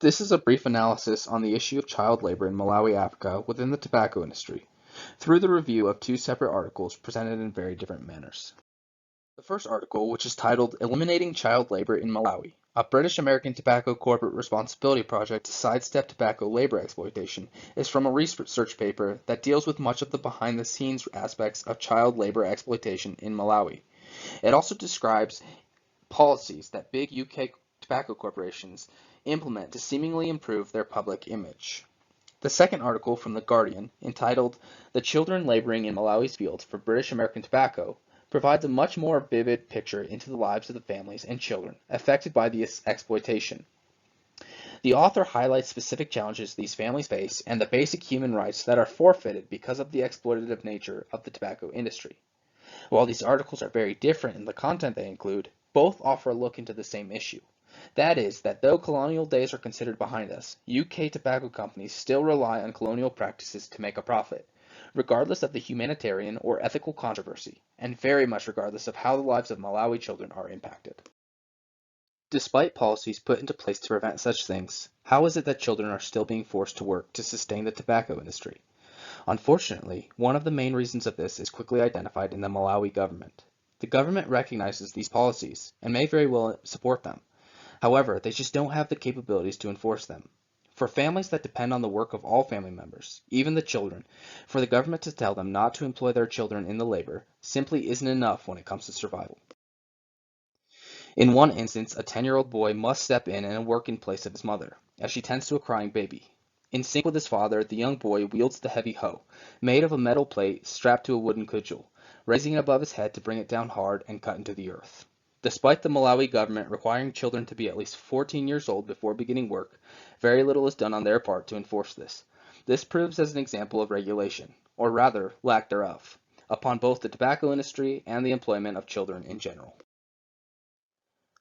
This is a brief analysis on the issue of child labor in Malawi, Africa within the tobacco industry, through the review of two separate articles presented in very different manners. The first article, which is titled Eliminating Child Labor in Malawi, a British-American tobacco corporate responsibility project to sidestep tobacco labor exploitation, is from a research paper that deals with much of the behind-the-scenes aspects of child labor exploitation in Malawi. It also describes policies that big UK tobacco corporations implement to seemingly improve their public image. The second article from The Guardian, entitled The Children Laboring in Malawi's Fields for British American Tobacco, provides a much more vivid picture into the lives of the families and children affected by this exploitation. The author highlights specific challenges these families face and the basic human rights that are forfeited because of the exploitative nature of the tobacco industry. While these articles are very different in the content they include, both offer a look into the same issue. That is, that though colonial days are considered behind us, UK tobacco companies still rely on colonial practices to make a profit, regardless of the humanitarian or ethical controversy, and very much regardless of how the lives of Malawi children are impacted. Despite policies put into place to prevent such things, how is it that children are still being forced to work to sustain the tobacco industry? Unfortunately, one of the main reasons of this is quickly identified in the Malawi government. The government recognizes these policies and may very well support them. However, they just don't have the capabilities to enforce them. For families that depend on the work of all family members, even the children, for the government to tell them not to employ their children in the labor simply isn't enough when it comes to survival. In one instance, a 10-year-old boy must step in and work in place of his mother, as she tends to a crying baby. In sync with his father, the young boy wields the heavy hoe, made of a metal plate strapped to a wooden cudgel, raising it above his head to bring it down hard and cut into the earth. Despite the Malawi government requiring children to be at least 14 years old before beginning work, very little is done on their part to enforce this. This proves as an example of regulation, or rather, lack thereof, upon both the tobacco industry and the employment of children in general.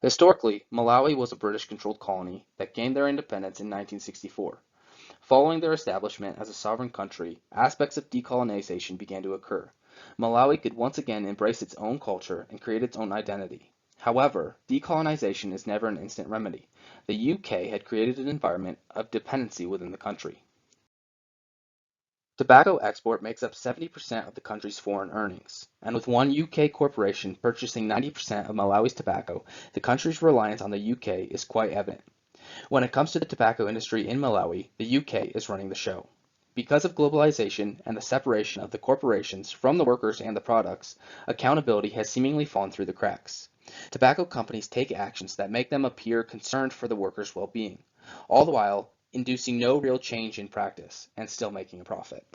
Historically, Malawi was a British-controlled colony that gained their independence in 1964. Following their establishment as a sovereign country, aspects of decolonization began to occur. Malawi could once again embrace its own culture and create its own identity. However, decolonization is never an instant remedy. The UK had created an environment of dependency within the country. Tobacco export makes up 70% of the country's foreign earnings, and with one UK corporation purchasing 90% of Malawi's tobacco, the country's reliance on the UK is quite evident. When it comes to the tobacco industry in Malawi, the UK is running the show. Because of globalization and the separation of the corporations from the workers and the products, accountability has seemingly fallen through the cracks. Tobacco companies take actions that make them appear concerned for the workers' well-being, all the while inducing no real change in practice and still making a profit.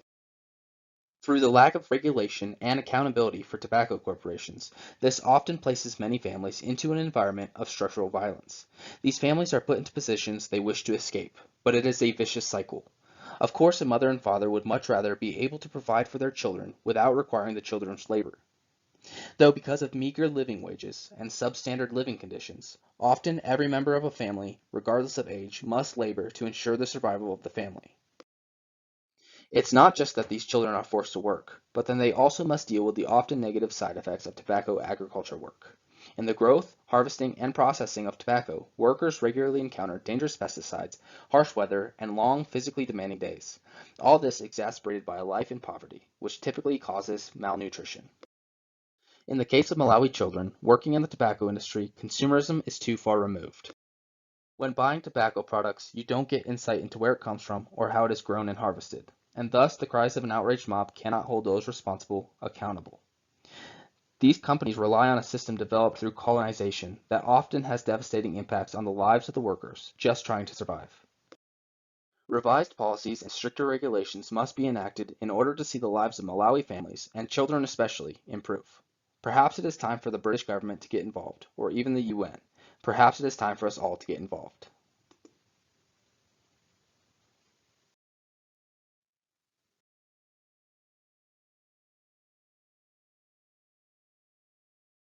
Through the lack of regulation and accountability for tobacco corporations, this often places many families into an environment of structural violence. These families are put into positions they wish to escape, but it is a vicious cycle. Of course, a mother and father would much rather be able to provide for their children without requiring the children's labor. Though because of meager living wages and substandard living conditions, often every member of a family, regardless of age, must labor to ensure the survival of the family. It's not just that these children are forced to work, but then they also must deal with the often negative side effects of tobacco agriculture work. In the growth, harvesting, and processing of tobacco, workers regularly encounter dangerous pesticides, harsh weather, and long, physically demanding days. All this exacerbated by a life in poverty, which typically causes malnutrition. In the case of Malawi children working in the tobacco industry, consumerism is too far removed. When buying tobacco products, you don't get insight into where it comes from or how it is grown and harvested, and thus the cries of an outraged mob cannot hold those responsible accountable. These companies rely on a system developed through colonization that often has devastating impacts on the lives of the workers just trying to survive. Revised policies and stricter regulations must be enacted in order to see the lives of Malawi families, and children especially, improve. Perhaps it is time for the British government to get involved, or even the UN. Perhaps it is time for us all to get involved.